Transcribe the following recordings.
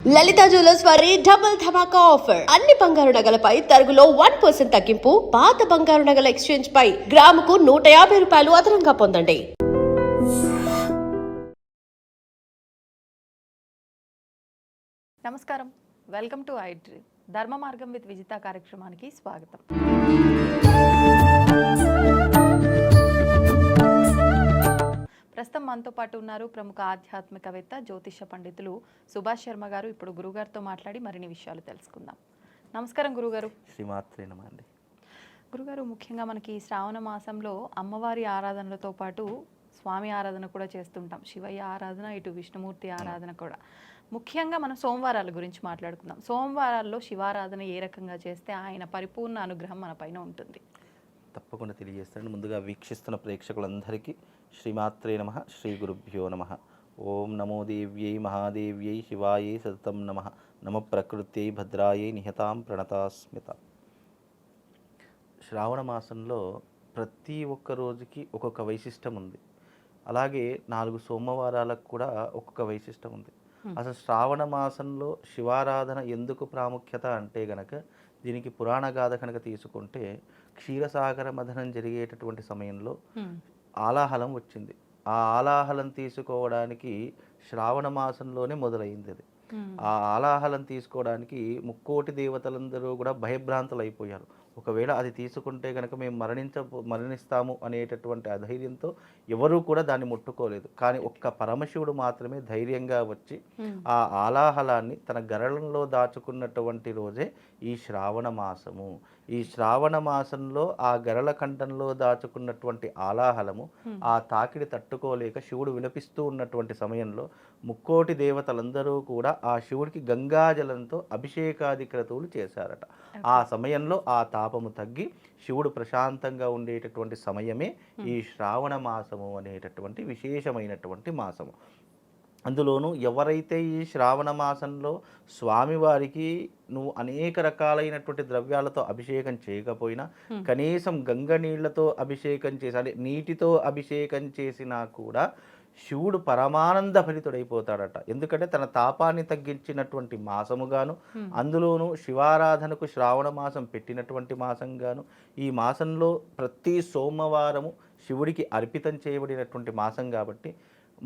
లలిత jewellers వారి double ధమాకా offer. అన్ని బంగారు నగలపై తరుగులో 1% తగ్గింపు. పాత బంగారు నగల ఎక్స్చేంజ్ పై గ్రాముకు 150 రూపాయలు అదనంగా పొందండి. నమస్కారం, వెల్కమ్ టు ఐ డ్రీమ్. ధర్మ మార్గం విత్ విజిత కార్యక్రమానికి స్వాగతం. ప్రస్తుతం మనతో పాటు ఉన్నారు ప్రముఖ ఆధ్యాత్మికవేత్త జ్యోతిష పండితులు సుభాష్ శర్మ గారు. ఇప్పుడు గురుగారితో మాట్లాడి మరిన్ని విషయాలు తెలుసుకుందాం. నమస్కారం గురుగారు. శ్రీమాత్రే నమః అండి. గురుగారు, ముఖ్యంగా మనకి శ్రావణ మాసంలో అమ్మవారి ఆరాధనలతో పాటు స్వామి ఆరాధన కూడా చేస్తుంటాం. శివయ్య ఆరాధన, ఇటు విష్ణుమూర్తి ఆరాధన కూడా. ముఖ్యంగా మనం సోమవారాల గురించి మాట్లాడుకుందాం. సోమవారాల్లో శివారాధన ఏ రకంగా చేస్తే ఆయన పరిపూర్ణ అనుగ్రహం మన పైన ఉంటుంది? తప్పకుండా తెలియజేస్తాను. ముందుగా వీక్షిస్తున్న ప్రేక్షకులందరికీ శ్రీమాత్రే నమః, శ్రీ గురుభ్యో నమః. ఓం నమో దేవ్యై మహాదేవ్యై శివాయై సతతం నమః. నమ ప్రకృత్యై భద్రాయై నిహతాం ప్రణతాస్మిత. శ్రావణ మాసంలో ప్రతి ఒక్క రోజుకి ఒక్కొక్క వైశిష్టం ఉంది. అలాగే 4 సోమవారాలకు కూడా ఒక్కొక్క వైశిష్టం ఉంది. అసలు శ్రావణ మాసంలో శివారాధన ఎందుకు ప్రాముఖ్యత అంటే గనక, దీనికి పురాణ గాథ కనుక తీసుకుంటే, క్షీరసాగర మథనం జరిగేటటువంటి సమయంలో ఆలాహలం వచ్చింది. ఆ ఆలాహలం తీసుకోవడానికి శ్రావణ మాసంలోనే మొదలైంది. అది ఆ ఆలాహలం తీసుకోవడానికి ముక్కోటి దేవతలందరూ కూడా భయభ్రాంతులు అయిపోయారు. ఒకవేళ అది తీసుకుంటే కనుక మేము మరణిస్తాము అనేటటువంటి అధైర్యంతో ఎవరూ కూడా దాన్ని ముట్టుకోలేదు. కానీ ఒక్క పరమశివుడు మాత్రమే ధైర్యంగా వచ్చి ఆ ఆలాహలాన్ని తన గరళంలో దాచుకున్నటువంటి రోజే ఈ శ్రావణ మాసము. ఈ శ్రావణ మాసంలో ఆ గరళ కంఠంలో దాచుకున్నటువంటి ఆలాహలము ఆ తాకిడి తట్టుకోలేక శివుడు విలపిస్తూ ఉన్నటువంటి సమయంలో ముక్కోటి దేవతలందరూ కూడా ఆ శివుడికి గంగాజలంతో అభిషేకాది క్రతువులు చేశారట. ఆ సమయంలో ఆ తాపము తగ్గి శివుడు ప్రశాంతంగా ఉండేటటువంటి సమయమే ఈ శ్రావణ మాసము అనేటటువంటి విశేషమైనటువంటి మాసము. అందులోనూ ఎవరైతే ఈ శ్రావణ మాసంలో స్వామివారికి నువ్వు అనేక రకాలైనటువంటి ద్రవ్యాలతో అభిషేకం చేయకపోయినా, కనీసం గంగ నీళ్లతో అభిషేకం చేసి, అంటే నీటితో అభిషేకం చేసినా కూడా శివుడు పరమానంద ఫలితుడైపోతాడట. ఎందుకంటే తన తాపాన్ని తగ్గించినటువంటి మాసముగాను, అందులోనూ శివారాధనకు శ్రావణ మాసం పెట్టినటువంటి మాసంగాను, ఈ మాసంలో ప్రతి సోమవారము శివుడికి అర్పితం చేయబడినటువంటి మాసం కాబట్టి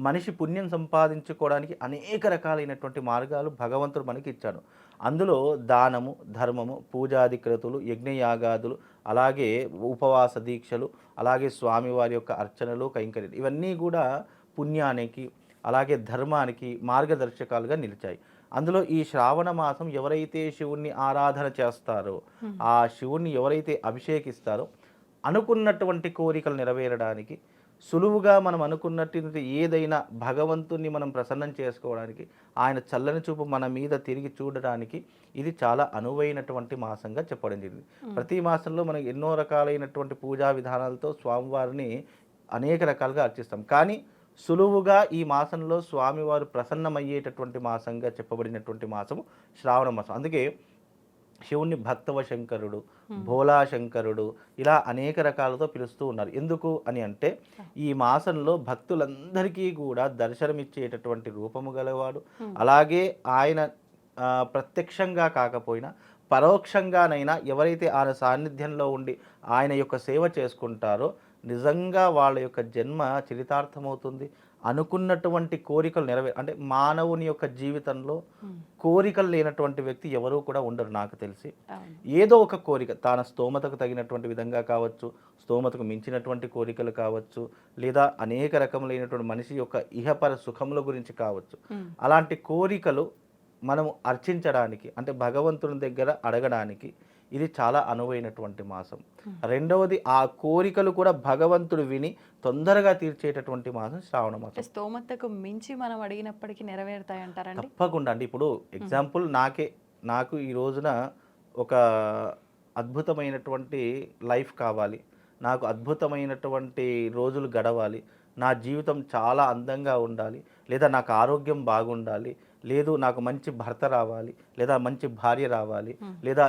మనిషి పుణ్యం సంపాదించుకోవడానికి అనేక రకాలైనటువంటి మార్గాలు భగవంతుడు మనకి ఇచ్చాడు. అందులో దానము, ధర్మము, పూజాది క్రతువులు, యజ్ఞయాగాదులు, అలాగే ఉపవాస దీక్షలు, అలాగే స్వామివారి యొక్క అర్చనలు, కైంకర్యాలు, ఇవన్నీ కూడా పుణ్యానికి అలాగే ధర్మానికి మార్గదర్శకాలుగా నిలిచాయి. అందులో ఈ శ్రావణ మాసం ఎవరైతే శివుణ్ణి ఆరాధన చేస్తారో, ఆ శివుణ్ణి ఎవరైతే అభిషేకిస్తారో, అనుకున్నటువంటి కోరికలు నెరవేరడానికి, సులువుగా మనం అనుకున్నట్టు ఏదైనా భగవంతుణ్ణి మనం ప్రసన్నం చేసుకోవడానికి, ఆయన చల్లని చూపు మన మీద తిరిగి చూడడానికి ఇది చాలా అనువైనటువంటి మాసంగా చెప్పడం జరిగింది. ప్రతి మాసంలో మనం ఎన్నో రకాలైనటువంటి పూజా విధానాలతో స్వామివారిని అనేక రకాలుగా అర్చిస్తాం. కానీ సులువుగా ఈ మాసంలో స్వామివారు ప్రసన్నమయ్యేటటువంటి మాసంగా చెప్పబడినటువంటి మాసము శ్రావణ మాసం. అందుకే శివుణ్ణి భక్తవ శంకరుడు, భోలా శంకరుడు, ఇలా అనేక రకాలతో పిలుస్తూ ఉన్నారు. ఎందుకు అని అంటే, ఈ మాసంలో భక్తులందరికీ కూడా దర్శనమిచ్చేటటువంటి రూపము గలవాడు. అలాగే ఆయన ప్రత్యక్షంగా కాకపోయినా పరోక్షంగానైనా ఎవరైతే ఆయన సాన్నిధ్యంలో ఉండి ఆయన యొక్క సేవ చేసుకుంటారో నిజంగా వాళ్ళ యొక్క జన్మ చరితార్థమవుతుంది. అనుకున్నటువంటి కోరికలు అంటే మానవుని యొక్క జీవితంలో కోరికలు లేనటువంటి వ్యక్తి ఎవరూ కూడా ఉండరు నాకు తెలిసి. ఏదో ఒక కోరిక తన స్తోమతకు తగినటువంటి విధంగా కావచ్చు, స్తోమతకు మించినటువంటి కోరికలు కావచ్చు, లేదా అనేక రకములైనటువంటి మనిషి యొక్క ఇహపర సుఖముల గురించి కావచ్చు. అలాంటి కోరికలు మనము అర్చించడానికి, అంటే భగవంతుని దగ్గర అడగడానికి ఇది చాలా అనువైనటువంటి మాసం. రెండవది, ఆ కోరికలు కూడా భగవంతుడు విని తొందరగా తీర్చేటటువంటి మాసం శ్రావణ మాసం. స్తోమతకు మించి మనం అడిగినప్పటికీ నెరవేరుతాయి అంటారండి? తప్పకుండా అండి. ఇప్పుడు ఎగ్జాంపుల్ నాకు ఈ రోజున ఒక అద్భుతమైనటువంటి లైఫ్ కావాలి, నాకు అద్భుతమైనటువంటి రోజులు గడవాలి, నా జీవితం చాలా అందంగా ఉండాలి, లేదా నాకు ఆరోగ్యం బాగుండాలి, లేదు నాకు మంచి భర్త రావాలి, లేదా మంచి భార్య రావాలి, లేదా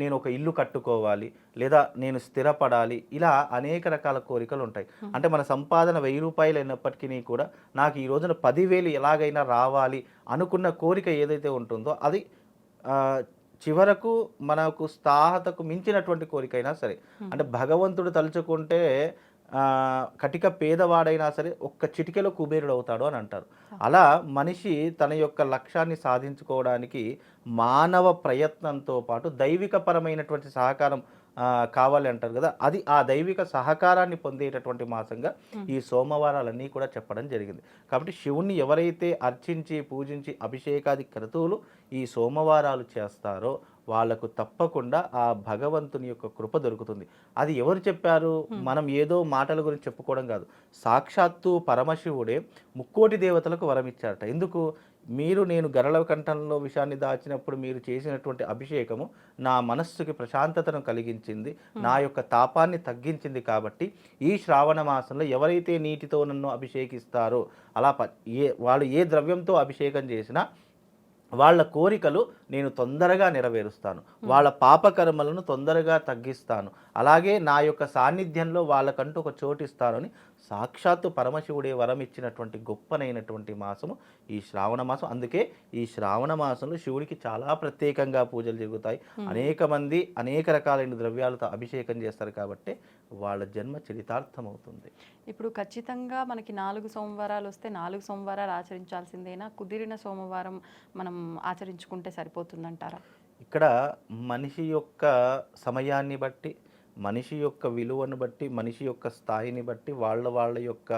నేను ఒక ఇల్లు కట్టుకోవాలి, లేదా నేను స్థిరపడాలి, ఇలా అనేక రకాల కోరికలు ఉంటాయి. అంటే మన సంపాదన 1000 రూపాయలు అయినప్పటికీ కూడా నాకు ఈ రోజున 10,000 ఎలాగైనా రావాలి అనుకున్న కోరిక ఏదైతే ఉంటుందో అది చివరకు మనకు స్థాహతకు మించినటువంటి కోరికైనా సరే, అంటే భగవంతుడు తలుచుకుంటే కటిక పేదవాడైనా సరే ఒక్క చిటికెలో కుబేరుడు అవుతాడు అని అంటారు. అలా మనిషి తన యొక్క లక్ష్యాన్ని సాధించుకోవడానికి మానవ ప్రయత్నంతో పాటు దైవికపరమైనటువంటి సహకారం కావాలి అంటారు కదా, అది ఆ దైవిక సహకారాన్ని పొందేటటువంటి మాసంగా ఈ సోమవారాలన్నీ కూడా చెప్పడం జరిగింది. కాబట్టి శివుణ్ణి ఎవరైతే అర్చించి పూజించి అభిషేకాది క్రతువులు ఈ సోమవారాలు చేస్తారో వాళ్లకు తప్పకుండా ఆ భగవంతుని యొక్క కృప దొరుకుతుంది. అది ఎవరు చెప్పారు? మనం ఏదో మాటల గురించి చెప్పుకోవడం కాదు. సాక్షాత్తు పరమశివుడే ముక్కోటి దేవతలకు వరం ఇచ్చారట. ఎందుకు? నేను గరళ కంఠంలో విషాన్ని దాచినప్పుడు మీరు చేసినటువంటి అభిషేకము నా మనస్సుకి ప్రశాంతతను కలిగించింది, నా యొక్క తాపాన్ని తగ్గించింది. కాబట్టి ఈ శ్రావణ మాసంలో ఎవరైతే నీటితో నన్ను అభిషేకిస్తారో అలా వాళ్ళు ఏ ద్రవ్యంతో అభిషేకం చేసినా వాళ్ళ కోరికలు నేను తొందరగా నెరవేరుస్తాను, వాళ్ళ పాపకర్మలను తొందరగా తగ్గిస్తాను, అలాగే నా యొక్క సాన్నిధ్యంలో వాళ్ళకంటూ ఒక చోటిస్తానని సాక్షాత్తు పరమశివుడే వరం ఇచ్చినటువంటి గొప్పనైనటువంటి మాసము ఈ శ్రావణ మాసం. అందుకే ఈ శ్రావణ మాసంలో శివుడికి చాలా ప్రత్యేకంగా పూజలు జరుగుతాయి. అనేక మంది అనేక రకాలైన ద్రవ్యాలతో అభిషేకం చేస్తారు కాబట్టి వాళ్ళ జన్మ చరితార్థమవుతుంది. ఇప్పుడు ఖచ్చితంగా మనకి 4 సోమవారాలు వస్తే 4 సోమవారాలు ఆచరించాల్సిందేనా? కుదిరిన సోమవారం మనం ఆచరించుకుంటే సరిపోతుందంటారా? ఇక్కడ మనిషి యొక్క సమయాన్ని బట్టి, మనిషి యొక్క విలువను బట్టి, మనిషి యొక్క స్థాయిని బట్టి, వాళ్ళ యొక్క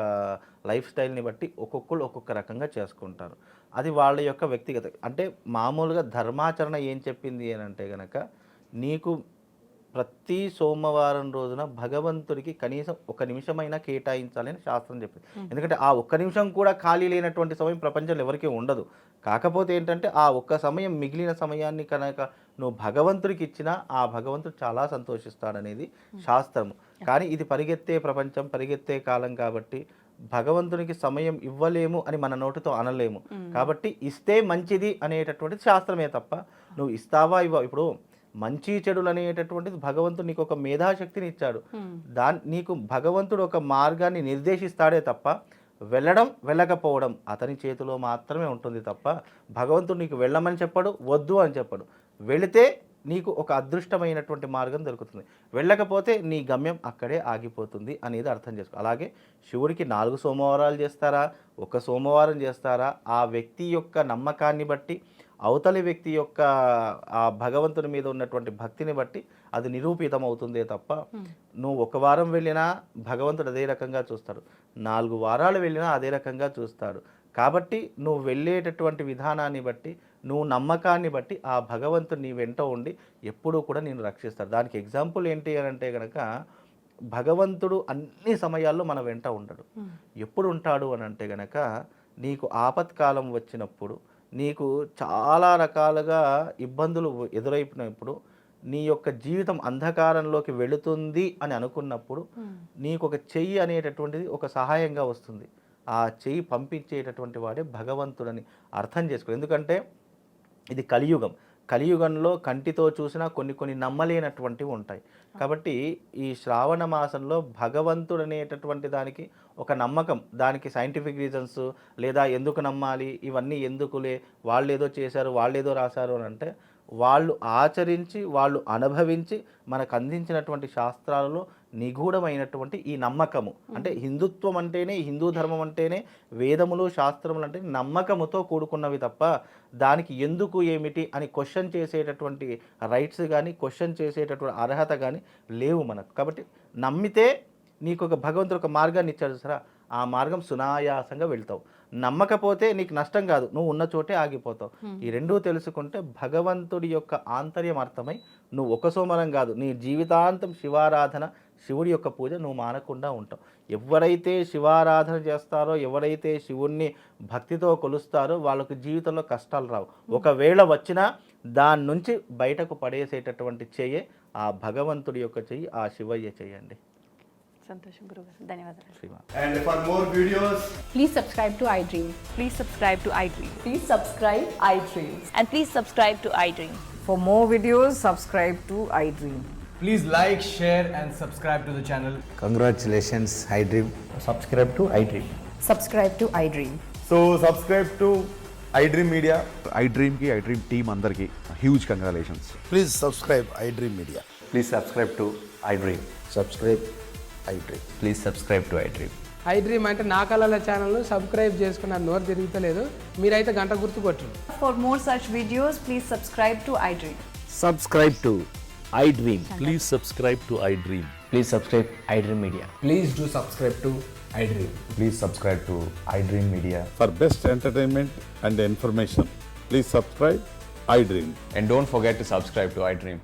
లైఫ్ స్టైల్ని బట్టి ఒక్కొక్కరు ఒక్కొక్క రకంగా చేసుకుంటారు. అది వాళ్ళ యొక్క వ్యక్తిగత. అంటే మామూలుగా ధర్మాచరణ ఏం చెప్పింది అని అంటే కనుక, నీకు ప్రతి సోమవారం రోజున భగవంతుడికి కనీసం 1 నిమిషమైనా కేటాయించాలని శాస్త్రం చెప్పింది. ఎందుకంటే ఆ 1 నిమిషం కూడా ఖాళీ లేనటువంటి సమయం ప్రపంచంలో ఎవరికీ ఉండదు. కాకపోతే ఏంటంటే ఆ ఒక్క సమయం, మిగిలిన సమయాన్ని కనుక నువ్వు భగవంతుడికి ఇచ్చినా ఆ భగవంతుడు చాలా సంతోషిస్తాడనేది శాస్త్రము. కానీ ఇది పరిగెత్తే ప్రపంచం, పరిగెత్తే కాలం కాబట్టి భగవంతునికి సమయం ఇవ్వలేము అని మన నోటితో అనలేము. కాబట్టి ఇస్తే మంచిది అనేటటువంటిది శాస్త్రమే తప్ప నువ్వు ఇస్తావా ఇవ్వ. ఇప్పుడు మంచి చెడులు అనేటటువంటిది భగవంతుడు నీకు ఒక మేధాశక్తిని ఇచ్చాడు. నీకు భగవంతుడు ఒక మార్గాన్ని నిర్దేశిస్తాడే తప్ప వెళ్ళకపోవడం అతని చేతిలో మాత్రమే ఉంటుంది తప్ప భగవంతుడు నీకు వెళ్ళమని చెప్పడు, వద్దు అని చెప్పడు. వెళితే నీకు ఒక అదృష్టమైనటువంటి మార్గం దొరుకుతుంది, వెళ్ళకపోతే నీ గమ్యం అక్కడే ఆగిపోతుంది అనేది అర్థం చేసుకో. అలాగే శివుడికి 4 సోమవారాలు చేస్తారా, 1 సోమవారం చేస్తారా, ఆ వ్యక్తి యొక్క నమ్మకాన్ని బట్టి, అవతలి వ్యక్తి యొక్క ఆ భగవంతుని మీద ఉన్నటువంటి భక్తిని బట్టి అది నిరూపితం అవుతుందే తప్ప నువ్వు 1 వారం వెళ్ళినా భగవంతుడు అదే రకంగా చూస్తాడు, 4 వారాలు వెళ్ళినా అదే రకంగా చూస్తాడు. కాబట్టి నువ్వు వెళ్ళేటటువంటి విధానాన్ని బట్టి, నువ్వు నమ్మకాన్ని బట్టి ఆ భగవంతుడు నీ వెంట ఉండి ఎప్పుడూ కూడా నేను రక్షిస్తాడు. దానికి ఎగ్జాంపుల్ ఏంటి అని అంటే కనుక, భగవంతుడు అన్ని సమయాల్లో మన వెంట ఉండడు. ఎప్పుడు ఉంటాడు అని అంటే కనుక, నీకు ఆపత్కాలం వచ్చినప్పుడు, నీకు చాలా రకాలుగా ఇబ్బందులు ఎదురైపోయినప్పుడు, నీ యొక్క జీవితం అంధకారంలోకి వెళుతుంది అని అనుకున్నప్పుడు నీకు ఒక చెయ్యి అనేటటువంటిది ఒక సహాయంగా వస్తుంది. ఆ చెయ్యి పంపించేటటువంటి వాడే భగవంతుడని అర్థం చేసుకో. ఎందుకంటే ఇది కలియుగం. కలియుగంలో కంటితో చూసినా కొన్ని నమ్మలేనటువంటివి ఉంటాయి. కాబట్టి ఈ శ్రావణ మాసంలో భగవంతుడు అనేటటువంటి దానికి ఒక నమ్మకం, దానికి సైంటిఫిక్ రీజన్స్ లేదా ఎందుకు నమ్మాలి, ఇవన్నీ ఎందుకులే, వాళ్ళు ఏదో చేశారు, వాళ్ళు ఏదో రాశారు అని అంటే, వాళ్ళు ఆచరించి వాళ్ళు అనుభవించి మనకు అందించినటువంటి శాస్త్రాలలో నిగూఢమైనటువంటి ఈ నమ్మకము. అంటే హిందుత్వం అంటేనే, హిందూ ధర్మం అంటేనే, వేదములు శాస్త్రములు అంటే నమ్మకముతో కూడుకున్నవి తప్ప దానికి ఎందుకు ఏమిటి అని క్వశ్చన్ చేసేటటువంటి రైట్స్ కానీ, క్వశ్చన్ చేసేటటువంటి అర్హత కానీ లేవు మనకు. కాబట్టి నమ్మితే నీకు ఒక భగవంతుడు ఒక మార్గాన్ని ఇచ్చాడు సరే, ఆ మార్గం సునాయాసంగా వెళ్తావు. నమ్మకపోతే నీకు నష్టం కాదు, నువ్వు ఉన్న చోటే ఆగిపోతావు. ఈ రెండూ తెలుసుకుంటే భగవంతుడి యొక్క ఆంతర్యం అర్థమై నువ్వు 1 సోమవారం కాదు, నీ జీవితాంతం శివారాధన, శివుడి యొక్క పూజ నువ్వు మానకుండా ఉంటావు. ఎవరైతే శివారాధన చేస్తారో, ఎవరైతే శివుణ్ణి భక్తితో కొలుస్తారో వాళ్ళకు జీవితంలో కష్టాలు రావు. ఒకవేళ వచ్చినా దాని నుంచి బయటకు పడేసేటటువంటి చెయ్యే ఆ భగవంతుడి యొక్క చెయ్యి, ఆ శివయ్య చెయ్యండి. సంతోషం గురుగారు, ధన్యవాదాలు. శ్రీమాన్. And for more videos, Please subscribe to iDream. Please subscribe to iDream. Please subscribe iDream. and please subscribe to iDream. For more videos, subscribe to iDream. please like, share, and subscribe to the channel. Congratulations, iDream. Subscribe to iDream. Subscribe to iDream. So subscribe to iDream Media. iDream की iDream team अंदर की huge congratulations. Please subscribe iDream Media. Please subscribe to iDream. Subscribe iDream. Please subscribe to iDream. iDream అంటే నా కళల ఛానల్ను subscribe చేసుకున్న నోరు తిరుగుతలేదు, మీరైతే గంట గుర్తు కొట్టండి. For more such videos, please subscribe to iDream. Subscribe to iDream. Please subscribe to iDream. Please subscribe iDream Media. Please do subscribe to iDream. Please subscribe to iDream Media. For best entertainment and information, please subscribe iDream. And don't forget to subscribe to iDream.